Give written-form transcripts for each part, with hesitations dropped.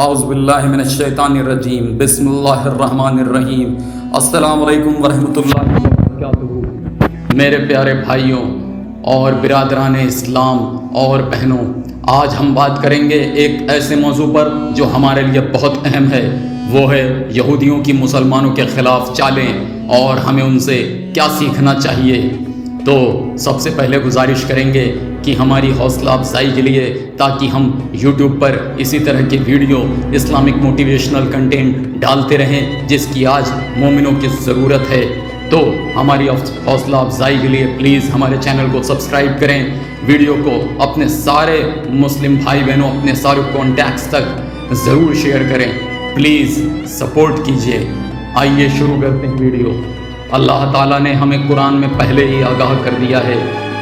اعوذ باللہ من الشیطان الرجیم بسم اللہ الرحمن الرحیم السلام علیکم ورحمۃ اللہ وبرکاتہ۔ میرے پیارے بھائیوں اور برادران اسلام اور بہنوں، آج ہم بات کریں گے ایک ایسے موضوع پر جو ہمارے لیے بہت اہم ہے، وہ ہے یہودیوں کی مسلمانوں کے خلاف چالیں اور ہمیں ان سے کیا سیکھنا چاہیے۔ تو سب سے پہلے گزارش کریں گے کہ ہماری حوصلہ افزائی کے لیے تاکہ ہم یوٹیوب پر اسی طرح کے ویڈیو اسلامک موٹیویشنل کنٹینٹ ڈالتے رہیں جس کی آج مومنوں کی ضرورت ہے، تو ہماری حوصلہ افزائی کے لیے پلیز ہمارے چینل کو سبسکرائب کریں، ویڈیو کو اپنے سارے مسلم بھائی بہنوں، اپنے سارے کانٹیکٹس تک ضرور شیئر کریں، پلیز سپورٹ کیجیے۔ آئیے شروع کرتے ہیں ویڈیو۔ اللہ تعالیٰ نے ہمیں قرآن میں پہلے ہی آگاہ کر دیا ہے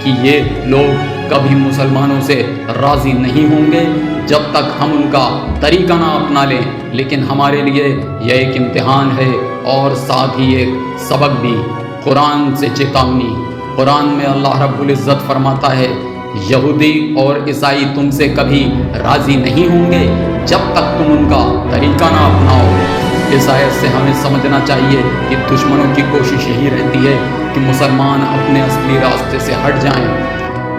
کہ یہ لوگ کبھی مسلمانوں سے راضی نہیں ہوں گے جب تک ہم ان کا طریقہ نہ اپنا لیں، لیکن ہمارے لیے یہ ایک امتحان ہے اور ساتھ ہی ایک سبق بھی، قرآن سے چیتاونی۔ قرآن میں اللہ رب العزت فرماتا ہے، یہودی اور عیسائی تم سے کبھی راضی نہیں ہوں گے جب تک تم ان کا طریقہ نہ اپناؤ۔ اس آیت سے ہمیں سمجھنا چاہیے کہ دشمنوں کی کوشش یہی رہتی ہے کہ مسلمان اپنے اصلی راستے سے ہٹ جائیں۔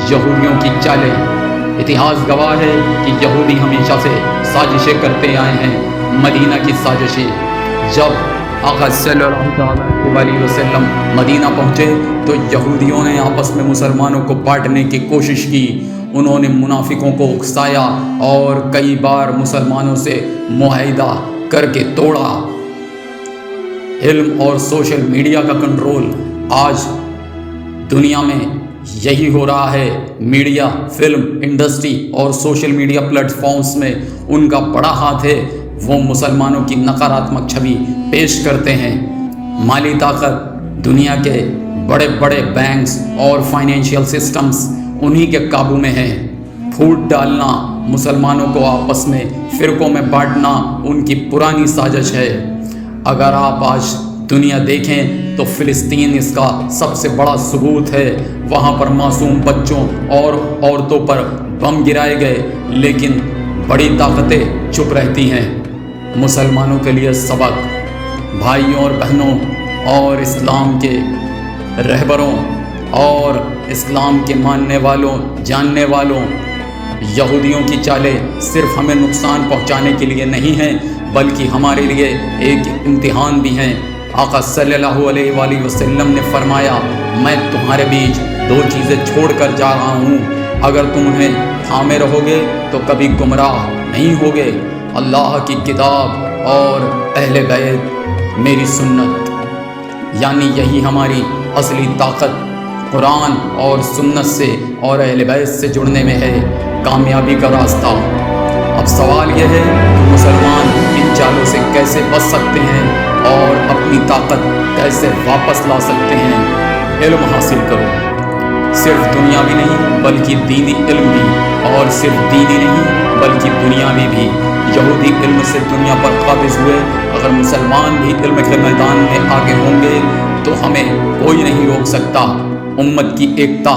یہودیوں کی چالیں، اتہاس گواہ ہے کہ یہودی ہمیشہ سے سازشیں کرتے آئے ہیں۔ مدینہ کی سازشیں، جب آقا صلی اللہ علیہ وسلم مدینہ پہنچے تو یہودیوں نے آپس میں مسلمانوں کو بانٹنے کی کوشش کی، انہوں نے منافقوں کو اکسایا اور کئی بار مسلمانوں سے معاہدہ کر کے توڑا۔ علم اور سوشل میڈیا کا کنٹرول، آج دنیا میں یہی ہو رہا ہے۔ میڈیا، فلم انڈسٹری اور سوشل میڈیا پلیٹ فارمز میں ان کا بڑا ہاتھ ہے، وہ مسلمانوں کی نکاراتمک چھوی پیش کرتے ہیں۔ مالی طاقت، دنیا کے بڑے بڑے بینکس اور فائنینشیل سسٹمز انہی کے قابو میں ہیں۔ پھوٹ ڈالنا، مسلمانوں کو آپس میں فرقوں میں بانٹنا ان کی پرانی سازش ہے۔ اگر آپ آج دنیا دیکھیں تو فلسطین اس کا سب سے بڑا ثبوت ہے۔ وہاں پر معصوم بچوں اور عورتوں پر بم گرائے گئے، لیکن بڑی طاقتیں چپ رہتی ہیں۔ مسلمانوں کے لیے سبق، بھائیوں اور بہنوں اور اسلام کے رہبروں اور اسلام کے ماننے والوں، جاننے والوں، یہودیوں کی چالیں صرف ہمیں نقصان پہنچانے کے لیے نہیں ہیں بلکہ ہمارے لیے ایک امتحان بھی ہیں۔ آقا صلی اللہ علیہ وآلہ وسلم نے فرمایا، میں تمہارے بیچ دو چیزیں چھوڑ کر جا رہا ہوں، اگر تم انہیں تھامے رہو گے تو کبھی گمراہ نہیں ہوگے، اللہ کی کتاب اور اہل بیت میری سنت۔ یعنی یہی ہماری اصلی طاقت قرآن اور سنت سے اور اہل بیت سے جڑنے میں ہے، کامیابی کا راستہ۔ اب سوال یہ ہے کہ مسلمان ان چالوں سے کیسے بچ سکتے ہیں اور اپنی طاقت کیسے واپس لا سکتے ہیں؟ علم حاصل کرو، صرف دنیاوی نہیں بلکہ دینی علم بھی، اور صرف دینی نہیں بلکہ دنیاوی بھی۔ یہودی علم سے دنیا پر قابض ہوئے، اگر مسلمان بھی علم کے میدان میں آگے ہوں گے تو ہمیں کوئی نہیں روک سکتا۔ امت کی ایکتا،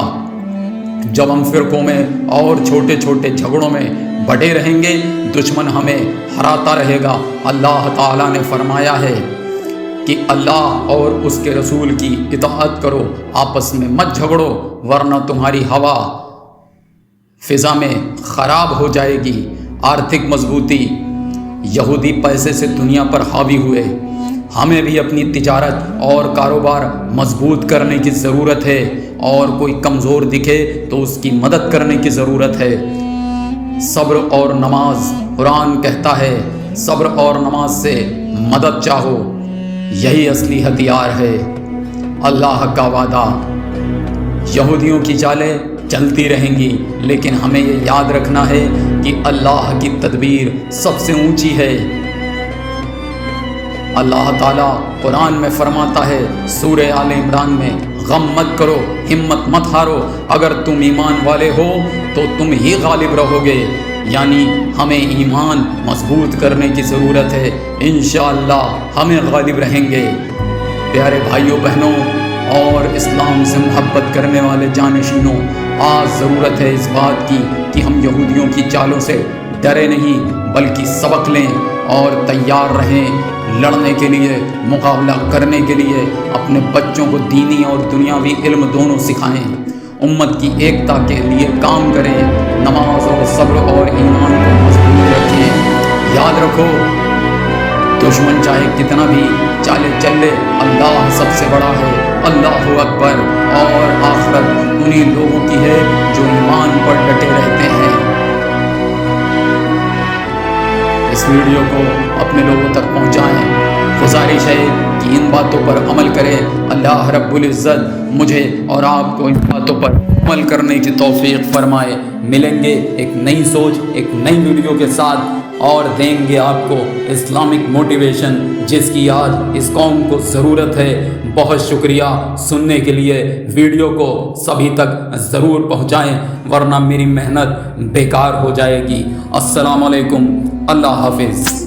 جب ہم فرقوں میں اور چھوٹے چھوٹے جھگڑوں میں بٹے رہیں گے، دشمن ہمیں ہراتا رہے گا۔ اللہ تعالیٰ نے فرمایا ہے کہ اللہ اور اس کے رسول کی اطاعت کرو، آپس میں مت جھگڑو ورنہ تمہاری ہوا فضا میں خراب ہو جائے گی۔ آرتھک مضبوطی، یہودی پیسے سے دنیا پر حاوی ہوئے، ہمیں بھی اپنی تجارت اور کاروبار مضبوط کرنے کی ضرورت ہے، اور کوئی کمزور دکھے تو اس کی مدد کرنے کی ضرورت ہے۔ صبر اور نماز، قرآن کہتا ہے صبر اور نماز سے مدد چاہو، یہی اصلی ہتھیار ہے۔ اللہ کا وعدہ، یہودیوں کی چالیں چلتی رہیں گی، لیکن ہمیں یہ یاد رکھنا ہے کہ اللہ کی تدبیر سب سے اونچی ہے۔ اللہ تعالیٰ قرآن میں فرماتا ہے سورہ آل عمران میں، غم مت کرو، ہمت مت ہارو، اگر تم ایمان والے ہو تو تم ہی غالب رہو گے۔ یعنی ہمیں ایمان مضبوط کرنے کی ضرورت ہے، انشاءاللہ ہمیں غالب رہیں گے۔ پیارے بھائیوں بہنوں اور اسلام سے محبت کرنے والے جانشینوں، آج ضرورت ہے اس بات کی کہ ہم یہودیوں کی چالوں سے ڈرے نہیں بلکہ سبق لیں اور تیار رہیں لڑنے کے لیے، مقابلہ کرنے کے لیے۔ اپنے بچوں کو دینی اور دنیاوی علم دونوں سکھائیں، امت کی ایکتا کے لیے کام کریں، نماز اور صبر اور ایمان کو مضبوط رکھیں۔ یاد رکھو، دشمن چاہے کتنا بھی چالے چل لے، اللہ سب سے بڑا ہے۔ اللہ اکبر۔ اور آخرت انہی لوگوں کی ہے جو ایمان پر ڈٹے رہتے ہیں۔ اس ویڈیو کو اپنے لوگوں تک پہنچائیں۔ گزارش ہے کہ ان باتوں پر عمل کریں۔ اللہ رب العزت مجھے اور آپ کو ان باتوں پر عمل کرنے کی توفیق فرمائے۔ ملیں گے ایک نئی سوچ، ایک نئی ویڈیو کے ساتھ، اور دیں گے آپ کو اسلامک موٹیویشن جس کی آج اس قوم کو ضرورت ہے۔ بہت شکریہ سننے کے لیے۔ ویڈیو کو سبھی تک ضرور پہنچائیں ورنہ میری محنت بیکار ہو جائے گی۔ السلام علیکم، اللہ حافظ۔